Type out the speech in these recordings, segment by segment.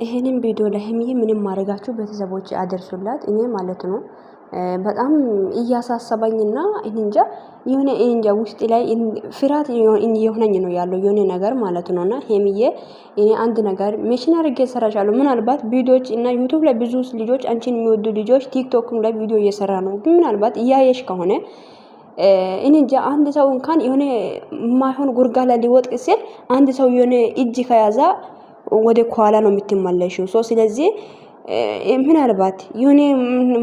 ይሄንን ቪዲዮ ለሀይሚዬ ምንም ማድረጋችሁ ቤተሰቦች አደርሱላት እኔ ማለት ነው። በጣም እያሳሰበኝና እንጃ የሆነ እንጃ ውስጥ ላይ ፍርሃት የሆነኝ ነው ያለው የሆነ ነገር ማለት ነውና ሀይሚዬ እኔ አንድ ነገር ሜሽን አድርጌ ሰራሻለሁ። ምናልባት ቪዲዮዎች እና ዩቲዩብ ላይ ብዙ ልጆች አንቺን የሚወዱ ልጆች ቲክቶክም ላይ ቪዲዮ እየሰራ ነው። ግን ምናልባት እያየሽ ከሆነ እኔ እንጃ አንድ ሰው እንኳን የሆነ ማይሆን ጉርጋላ ሊወጥቅ ሲል አንድ ሰው የሆነ እጅ ከያዛ ወደ ኋላ ነው የምትመለሺው። ስለዚህ ምናልባት የሆነ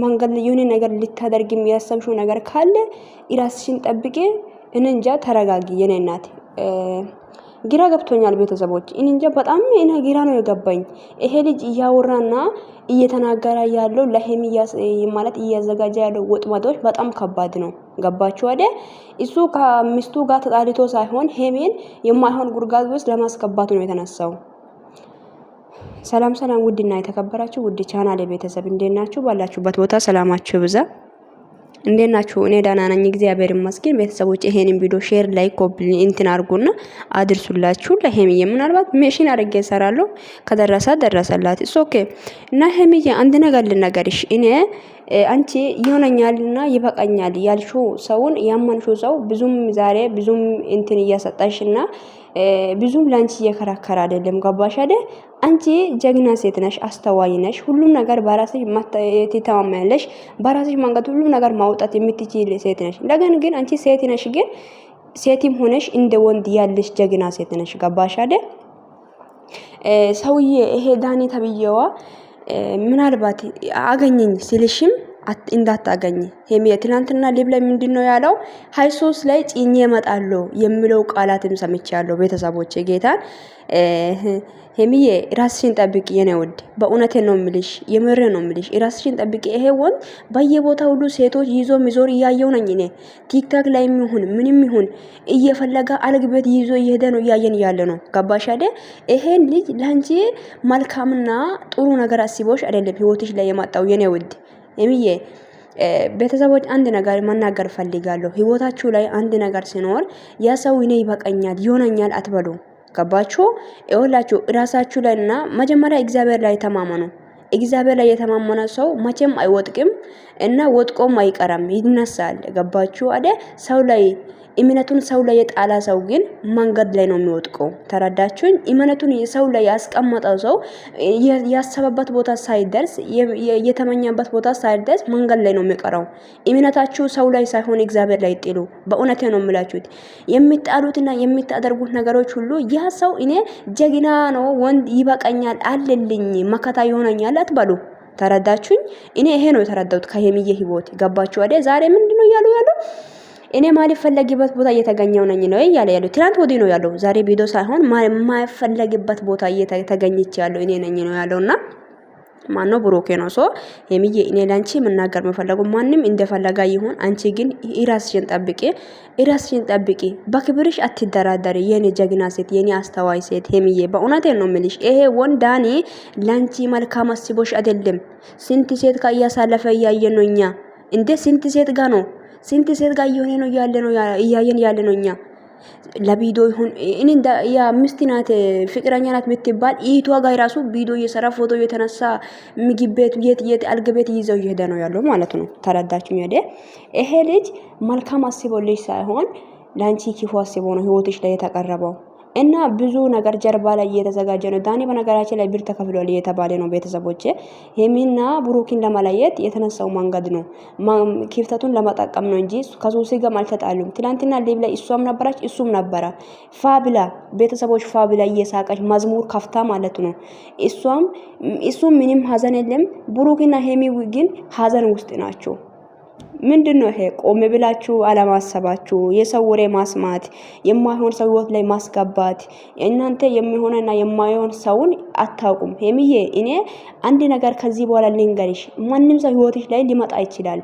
መንገድ የሆነ ነገር ልታደርግ የሚያሰብሽው ነገር ካለ ራስሽን ጠብቂ። እንጃ ተረጋጊ የኔ እናት። ግራ ገብቶኛል ቤተሰቦች እንጃ በጣም እኔ ግራ ነው የገባኝ። ይሄ ልጅ እያወራና እየተናገረ ያለው ለሀይሚ ማለት እያዘጋጀ ያለው ወጥመዶች በጣም ከባድ ነው። ገባችሁ አይደል? እሱ ከሚስቱ ጋር ተጣልቶ ሳይሆን ሀይሚን የማይሆን ጉርጋድ ውስጥ ለማስገባት ነው የተነሳው። ሰላም ሰላም፣ ውድና የተከበራችሁ ውድ ቻናሌ ቤተሰብ እንዴት ናችሁ? ባላችሁበት ቦታ ሰላማችሁ ብዛ። እንዴት ናችሁ? እኔ ደህና ነኝ እግዚአብሔር ይመስገን። ቤተሰቦች ይሄንን ቪዲዮ ሼር፣ ላይክ፣ ኮፒ እንትን አድርጉና አድርሱላችሁ ለሀይሚዬ። ምናልባት ሜሽን አድርጌ እሰራለሁ ከደረሰ ደረሰላት። ኦኬ። እና ሀይሚዬ አንድ ነገር ልነገርሽ እኔ አንቺ ይሆነኛልና ይበቃኛል ያልሽው ሰውን ያመንሽው ሰው ብዙም ዛሬ ብዙም እንትን እያሰጣሽና ብዙም ላንቺ እየከራከረ አይደለም። ገባሽ አይደል? አንቺ ጀግና ሴት ነሽ፣ አስተዋይ ነሽ፣ ሁሉም ነገር በራስሽ ትተማመኛለሽ፣ በራስሽ መንገድ ሁሉም ነገር ማውጣት የምትችል ሴት ነሽ። እንደገና ግን አንቺ ሴት ነሽ፣ ግን ሴትም ሆነሽ እንደ ወንድ ያለሽ ጀግና ሴት ነሽ። ገባሽ አይደል? ሰውዬ ይሄ ዳኒ ተብዬዋ ምናልባት አገኘኝ ሲልሽም እንዳታገኝ ሀይሚ ትናንትና ሊብ ላይ ምንድነው ያለው? ሃይሶስ ላይ ጭኜ እመጣለሁ የሚለው ቃላትም ሰምቻለሁ። ቤተሰቦቼ ጌታን ሀይሚዬ ራስሽን ጠብቂ የኔ ውድ፣ በእውነቴ ነው የምልሽ፣ የምሬ ነው የምልሽ። ራስሽን ጠብቂ። ይሄ ወንድ በየቦታ ሁሉ ሴቶች ይዞ ሚዞር እያየው ነኝ እኔ ቲክታክ ላይ ይሁን ምንም ይሁን እየፈለጋ አልግበት ይዞ እየሄደ ነው እያየን ያለ ነው። ገባሽ አይደል? ይሄን ልጅ ላንቺ መልካምና ጥሩ ነገር አስቦሽ አይደለም ህይወትሽ ላይ የማጣው የኔ ውድ ሀይሚዬ። ቤተሰቦች አንድ ነገር መናገር ፈልጋለሁ። ህይወታችሁ ላይ አንድ ነገር ሲኖር ያ ሰው እኔ ይበቃኛል ይሆነኛል አትበሉ። ገባችሁ? ይኸውላችሁ ራሳችሁ ላይና መጀመሪያ እግዚአብሔር ላይ ተማመኑ። እግዚአብሔር ላይ የተማመነ ሰው መቼም አይወጥቅም እና ወጥቆም አይቀርም፣ ይነሳል። ገባችሁ አይደል? ሰው ላይ እምነቱን ሰው ላይ የጣላ ሰው ግን መንገድ ላይ ነው የሚወጥቀው። ተረዳችሁኝ? እምነቱን ሰው ላይ ያስቀመጠው ሰው ያሰበበት ቦታ ሳይደርስ የተመኘበት ቦታ ሳይደርስ መንገድ ላይ ነው የሚቀረው። እምነታችሁ ሰው ላይ ሳይሆን እግዚአብሔር ላይ ጥሉ። በእውነቴ ነው የምላችሁት። የሚጣሉትና የሚታደርጉት ነገሮች ሁሉ ያ ሰው እኔ ጀግና ነው፣ ወንድ ይበቃኛል፣ አለልኝ፣ መከታ ይሆነኛል አትበሉ። ተረዳችሁኝ? እኔ ይሄ ነው የተረዳሁት ከሀይሚዬ ህይወት። ገባችሁ አይደል? ዛሬ ምንድነው ያለው እኔ ማልፈለግበት ቦታ እየተገኘው ነኝ ነው ያለው። ትናንት ወዲህ ነው ያለው። ዛሬ ቪዲዮ ሳይሆን ማልፈለግበት ቦታ እየተገኘች ያለው እኔ ነኝ ነው ያለውና ማነው ብሩኬ ነው። ሀይሚዬ እኔ ላንቺ መናገር መፈለገው ማንም እንደፈለጋ ይሁን፣ አንቺ ግን ራስሽን ጠብቂ፣ ራስሽን ጠብቂ። በክብርሽ አትደራደሪ የኔ ጀግና ሴት፣ የኔ አስተዋይ ሴት ሀይሚዬ። በእውነቴ ነው የምልሽ። ይሄ ወንዳኔ ላንቺ መልካም አስቦሽ አይደለም። ስንት ሴት ጋር እያሳለፈ እያየን ነው እኛ። እንዴ ስንት ሴት ጋር ነው ስንት ሴት ጋር እየሆነ ነው እያየን ያለ ነው እኛ። ለቪዲዮ ይሁን እኔ ያ ሚስት ናት ፍቅረኛ ናት የምትባል ኢቷ ጋር ራሱ ቪዲዮ እየሰራ ፎቶ እየተነሳ ምግብ ቤት የት አልጋ ቤት ይዘው እየሄደ ነው ያለው ማለት ነው። ተረዳችሁኝ አይደል? ይሄ ልጅ መልካም አስቦልሽ ሳይሆን ላንቺ ክፉ አስቦ ነው ህይወትሽ ላይ የተቀረበው እና ብዙ ነገር ጀርባ ላይ እየተዘጋጀ ነው። ዳኒ በነገራችን ላይ ብር ተከፍሏል እየተባለ ነው። ቤተሰቦቼ ሀይሚና ብሩክን ለማለየት የተነሳው መንገድ ነው፣ ክፍተቱን ለመጠቀም ነው እንጂ ከሶሲ ጋር አልተጣሉም። ትናንትና ሊብ ላይ እሷም ነበረች እሱም ነበረ። ፋብላ ቤተሰቦች ፋብላ እየሳቀች መዝሙር ከፍታ ማለት ነው። እሱም ምንም ሀዘን የለም። ብሩክና ሀይሚ ግን ሀዘን ውስጥ ናቸው። ምንድነው ይሄ? ቆም ብላችሁ አለማሰባችሁ፣ የሰው ወሬ ማስማት፣ የማይሆን ሰው ህይወት ላይ ማስገባት። እናንተ የሚሆነና የማይሆን ሰውን አታውቁም። ሀይሚዬ እኔ አንድ ነገር ከዚህ በኋላ ልንገርሽ፣ ማንም ሰው ህይወትሽ ላይ ሊመጣ ይችላል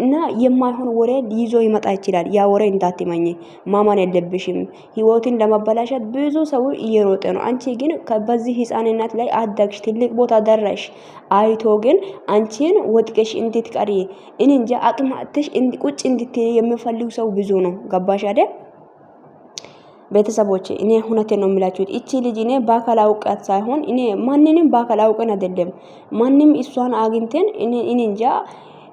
እና የማይሆን ወሬ ይዞ ይመጣ ይችላል። ያ ወሬ እንዳትመኝ፣ ማማን የለብሽም። ህይወትን ለማበላሸት ብዙ ሰው እየሮጠ ነው። አንቺ ግን በዚህ ህፃንነት ላይ አደግሽ፣ ትልቅ ቦታ ደረሽ። አይቶ ግን አንቺን ወጥቀሽ እንድትቀሪ እንንጃ አቅማትሽ ቁጭ እንድትይ የሚፈልግ ሰው ብዙ ነው። ገባሽ አይደል? ቤተሰቦቼ እኔ እውነቴን ነው የሚላችሁት። እቺ ልጅ እኔ በአካል አውቃት ሳይሆን እኔ ማንንም በአካል አውቀን አይደለም ማንም እሷን አግኝተን እኔ እንጃ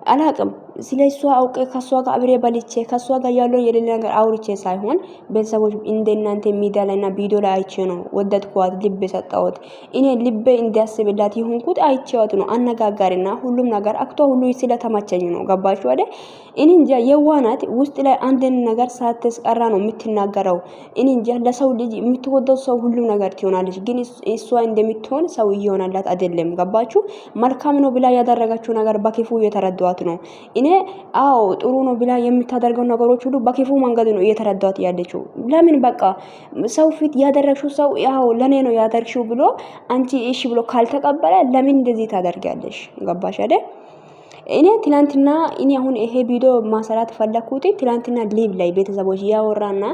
አላቅም ስለ እሷ አውቄ ከሷ ጋር አብሬ በልቼ ከሷ ጋር ያለው የሌለ ነገር አውርቼ ሳይሆን ቤተሰቦች እንደናንተ ሚዲያ ላይና ቪዲዮ ላይ አይቼ ነው ወደድኳት፣ ልብ ሰጣሁት። እኔ ልቤ እንዲያስብላት ይሁንኩት አይቼዋት ነው አነጋጋሪና ሁሉም ነገር አክቶ ሁሉ ስለተመቸኝ ነው። ገባችሁ አይደል? እኔ እንጃ የዋናት ውስጥ ላይ አንድን ነገር ሳትስቀራ ነው የምትናገረው። እኔ እንጃ ለሰው ልጅ የምትወደው ሰው ሁሉ ነገር ትሆናለች፣ ግን እሷ እንደምትሆን ሰው እየሆነላት አይደለም። ገባችሁ? መልካም ነው ብላ ያደረጋችሁ ነገር በክፉ የተረዷት ነው። እኔ አዎ ጥሩ ነው ብላ የምታደርገው ነገሮች ሁሉ በክፉ መንገድ ነው እየተረዳት ያለችው። ለምን በቃ ሰው ፊት ያደረግሽው ሰው ያው ለኔ ነው ያደርግሽው ብሎ አንቺ እሺ ብሎ ካልተቀበለ ለምን እንደዚህ ታደርጋለሽ? ገባሽ አይደል? እኔ ትላንትና እኔ አሁን ይሄ ቪዲዮ ማሰራት ፈለኩት ትላንትና ሊቭ ላይ ቤተሰቦች ያወራና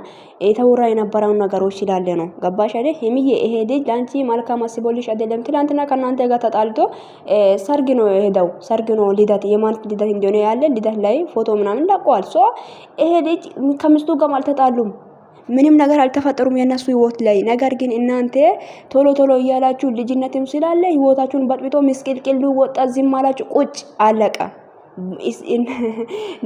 የተወራ የነበረው ነገሮች ስላለ ነው። ገባሽ አይደል? ሄሚዬ ይሄ ልጅ ላንቺ መልካም አስቦልሽ አይደለም። ትላንትና ከናንተ ጋር ተጣልቶ ሰርግ ነው ሄደው ሰርግ ነው ልደት የማን ልደት እንደሆነ ያለ ልደት ላይ ፎቶ ምናምን ለቀዋል። ሶ ይሄ ልጅ ከሚስቱ ጋር አልተጣሉም፣ ምንም ነገር አልተፈጠሩም የነሱ ህይወት ላይ። ነገር ግን እናንተ ቶሎ ቶሎ እያላችሁ ልጅነትም ስላለ ህይወታችሁን በጥብጦ ምስቅልቅል ወጣ ዝም አላችሁ፣ ቁጭ አለቀ።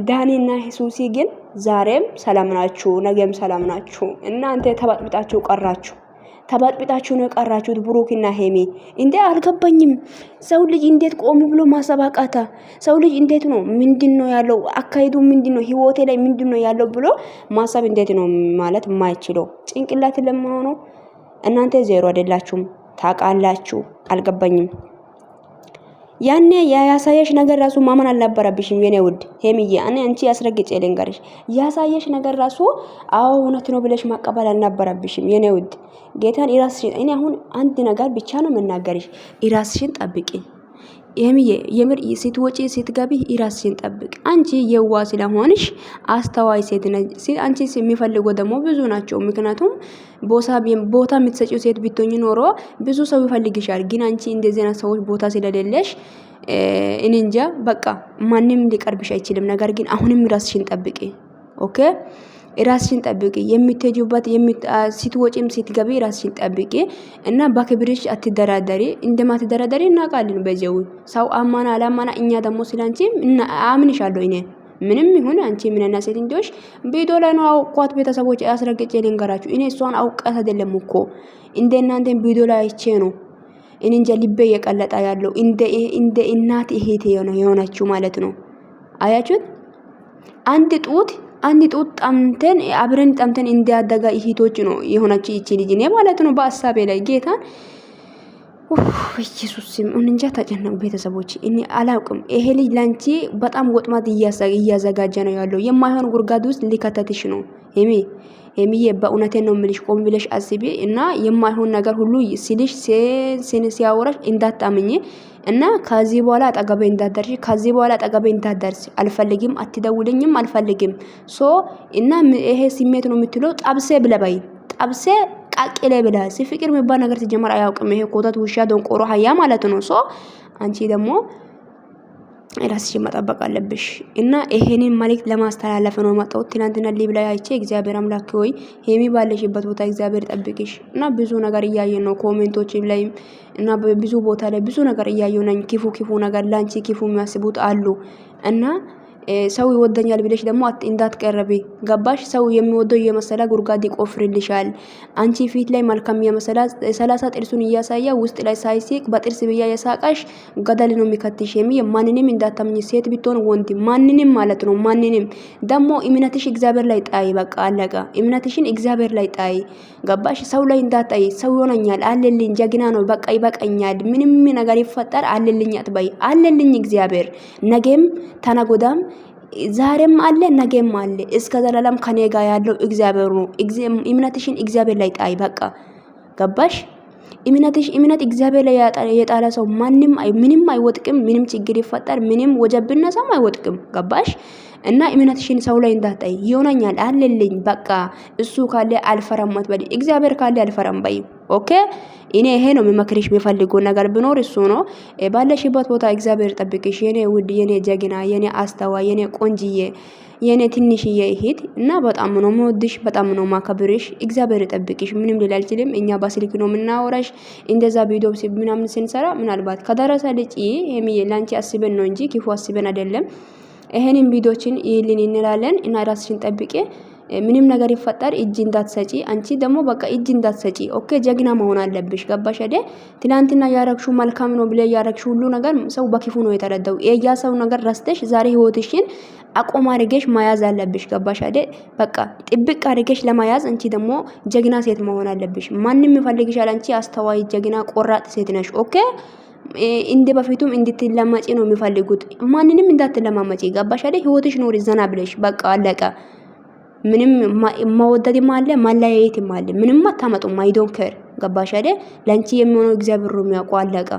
ዳኒና ሱሲ ግን ዛሬም ሰላም ናችሁ፣ ነገም ሰላም ናችሁ። እናንተ ተበጥብጣችሁ ቀራችሁ። ተበጥብጣችሁ ነው ቀራችሁት። ብሩክና ሄሚ እንዴ አልገባኝም። ሰው ልጅ እንዴት ቆም ብሎ ማሰብ አቃታ? ሰው ልጅ እንዴት ነው ምንድነው ያለው አካይዱ ምንድነው ህይወቴ ላይ ምንድነው ያለው ብሎ ማሰብ እንዴት ነው ማለት የማይችለው ጭንቅላት ለማሆኑ እናንተ ዜሮ አይደላችሁም፣ ታውቃላችሁ። አልገባኝም። ያኔ ያሳየሽ ነገር ራሱ ማመን አልነበረብሽም የኔ ውድ ሄሚዬ። እኔ አንቺ ያስረግጬ ልንገርሽ ያሳየሽ ነገር ራሱ አዎ እውነት ነው ብለሽ ማቀበል አልነበረብሽም የኔ ውድ። ጌታን ኢራስሽን እኔ አሁን አንድ ነገር ብቻ ነው መናገርሽ፣ ኢራስሽን ጠብቂ ሄሚዬ። የምር ስትወጪ ስትገቢ ኢራስሽን ጠብቂ። አንቺ የዋ ስለሆንሽ አስተዋይ ሴት ነሽ። አንቺ የሚፈልገው ደግሞ ብዙ ናቸው። ምክንያቱም ቦታ የምትሰጪው ሴት ብትሆኚ ኖሮ ብዙ ሰው ይፈልግሻል። ግን አንቺ እንደዚህ አይነት ሰዎች ቦታ ስለሌለሽ እኔ እንጃ በቃ ማንም ሊቀርብሽ አይችልም። ነገር ግን አሁንም ራስሽን ጠብቂ ኦኬ። ራስሽን ጠብቂ። የምትሄጂበት ስትወጪም ስትገቢ ራስሽን ጠብቂ እና በክብርሽ አትደራደሪ። እንደማትደራደሪ እናውቃለን። በዚያው ሰው አማና አላማና እኛ ደግሞ ስላንቺ አምንሻለሁ እኔ ምንም ይሁን አንቺ ምንና ሴት እንዲዎች ቪዲዮ ላይ ነው አውቋት። ቤተሰቦች ያስረግጬ ልንገራችሁ እኔ እሷን አውቃት አይደለም እኮ እንደናንተን ቪዲዮ ላይ አይቼ ነው። እኔ እንጃ ልቤ የቀለጣ ያለው እንደ እናት እህቴ የሆነችው ማለት ነው። አያችሁት? አንድ ጡት ጠምተን አብረን ጠምተን እንዲያደጋ እህቶች ነው የሆነችው ይቺ ልጅ ነው ማለት ነው። በአሳቤ ላይ ጌታን ኢየሱስ እንጃ ተጨነቁ ቤተሰቦች። እኔ አላውቅም። ይሄ ልጅ ላንቺ በጣም ወጥማት እያዘጋጀ ነው ያለው። የማይሆን ጉርጋድ ውስጥ ሊከተትሽ ነው ሄሚዬ። በእውነቴን ነው የምልሽ። ቆም ብለሽ አስቢ እና የማይሆን ነገር ሁሉ ሲልሽ ሲያወራሽ እንዳታምኝ እና ከዚህ በኋላ አጠገቤ እንዳትደርሺ፣ ከዚህ በኋላ አጠገቤ እንዳትደርሺ አልፈልግም። አትደውልኝም አልፈልግም። ሶ እና ይሄ ስሜት ነው የምትለው ጠብሴ ብለበይ ጠብሴ ቃቂሌ ብለ ፍቅር የሚባል ነገር ሲጀመር አያውቅም። ይሄ ኮተት ውሻ ደንቆሮ ሀያ ማለት ነው። ሶ አንቺ ደግሞ ራስሽን መጠበቅ አለብሽ እና ይሄንን መልእክት ለማስተላለፍ ነው መጣው። ትናንትና ሊብ ላይ አይቼ እግዚአብሔር አምላክ ሆይ ሄሚ ባለሽበት ቦታ እግዚአብሔር ጠብቅሽ እና ብዙ ነገር እያየን ነው ኮሜንቶች ላይ እና ብዙ ቦታ ላይ ብዙ ነገር እያየው ነኝ። ክፉ ነገር ላንቺ ክፉ የሚያስቡት አሉ እና ሰው ይወደኛል ብለሽ ደግሞ እንዳትቀርቢ። ገባሽ? ሰው የሚወደው የመሰለ ጉርጋድ ይቆፍርልሻል። አንቺ ፊት ላይ መልካም የመሰለ 30 ጥርሱን እያሳያ ውስጥ ላይ ሳይሲቅ በጥርስ ብያ የሳቃሽ ገደል ነው የሚከትሽ። ማንንም እንዳታምኝ፣ ሴት ቢትሆን ወንድ ማንንም ማለት ነው። ማንንም ደግሞ እምነትሽ እግዚአብሔር ላይ ጣይ። በቃ አለቀ። እምነትሽን እግዚአብሔር ላይ ጣይ። ገባሽ? ሰው ላይ እንዳታይ። ሰው ይሆነኛል አለልኝ፣ ጀግና ነው፣ በቃ ይበቃኛል፣ ምንም ነገር ይፈጠር አለልኝ አትበይ። አለልኝ እግዚአብሔር ነገም ተነጎዳም ዛሬም አለ ነገም አለ። እስከ ዘላለም ከኔ ጋር ያለው እግዚአብሔር ነው። እምነትሽን እግዚአብሔር ላይ ጣይ። በቃ ገባሽ? እምነት እግዚአብሔር ላይ የጣለ ሰው ምንም አይወጥቅም። ምንም ችግር ይፈጠር ምንም ወጀብ ቢነሳም አይወጥቅም። ገባሽ? እና እምነትሽን ሰው ላይ እንዳታይ ይሆነኛል አለልኝ በቃ እሱ ካለ አልፈራም አትበይ። እግዚአብሔር ካለ አልፈራም በይ። ኦኬ እኔ ይሄ ነው የሚመክርሽ የሚፈልገው ነገር ቢኖር እሱ ነው። ባለሽበት ቦታ እግዚአብሔር ጠብቅሽ የኔ ውድ የኔ ጀግና የኔ አስተዋይ የኔ ቆንጅዬ የኔ ትንሽዬ እህት እና በጣም ነው የምወድሽ፣ በጣም ነው ማከብርሽ። እግዚአብሔር ይጠብቅሽ። ምንም ሊል አልችልም። እኛ በስልክ ነው የምናወራሽ። እንደዛ ቪዲዮ ምናምን ስንሰራ ምናልባት ከደረሰ ልጪ ሄሚዬ ላንቺ አስበን ነው እንጂ ክፉ አስበን አይደለም። ይሄንን ቪዲዮችን ይልን እንላለን እና ራስሽን ጠብቄ ምንም ነገር ይፈጠር እጅ እንዳትሰጪ። አንቺ ደግሞ በቃ እጅ እንዳትሰጪ። ኦኬ ጀግና መሆን አለብሽ። ገባሽ አይደል? ትናንትና ያረግሽው መልካም ነው ብለ ያረግሽው ሁሉ ነገር ሰው በክፉ ነው የተረዳው። የያ ሰው ነገር ረስተሽ ዛሬ ህይወትሽን አቆም አድርገሽ መያዝ አለብሽ። ገባሽ አይደል? በቃ ጥብቅ አድርገሽ ለመያዝ አንቺ ደግሞ ጀግና ሴት መሆን አለብሽ። ማንንም ይፈልግሻል። አንቺ አስተዋይ ጀግና ቆራጥ ሴት ነሽ። ኦኬ እንደ በፊቱም እንድትለማጪ ነው የሚፈልጉት። ማንንም እንዳትለማመጪ። ገባሽ አይደል? ህይወትሽ ኖሪ ዘና ብለሽ በቃ አለቀ። ምንም መወደድም አለ ማለያየትም አለ። ምንም አታመጡም። አይ ዶንት ኬር። ገባሽ አይደል? ላንቺ የሚሆነው እግዚአብሔር ነው የሚያውቀው። አለቀ።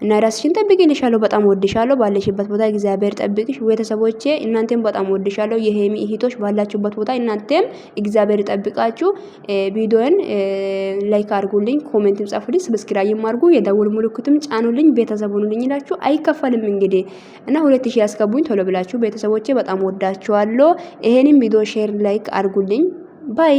እና ራስሽን ጠብቂ ልሻለሁ። በጣም ወድሻለሁ። ባለሽበት ቦታ እግዚአብሔር ጠብቅሽ። ቤተሰቦቼ እናንተም በጣም ወድሻለሁ። የሄሚ እህቶች ባላችሁበት ቦታ እናንተም እግዚአብሔር ጠብቃችሁ። ቪዲዮን ላይክ አድርጉልኝ፣ ኮሜንትም ጻፉልኝ፣ ሰብስክራይብ አድርጉ፣ የደውል ምልክቱም ጫኑልኝ፣ ቤተሰብ ሁኑልኝ ይላችሁ። አይከፈልም እንግዲህ እና 2000 ያስገቡኝ ቶሎ ብላችሁ ቤተሰቦቼ በጣም ወዳችኋለሁ። ይሄንን ቪዲዮ ሼር ላይክ አድርጉልኝ። ባይ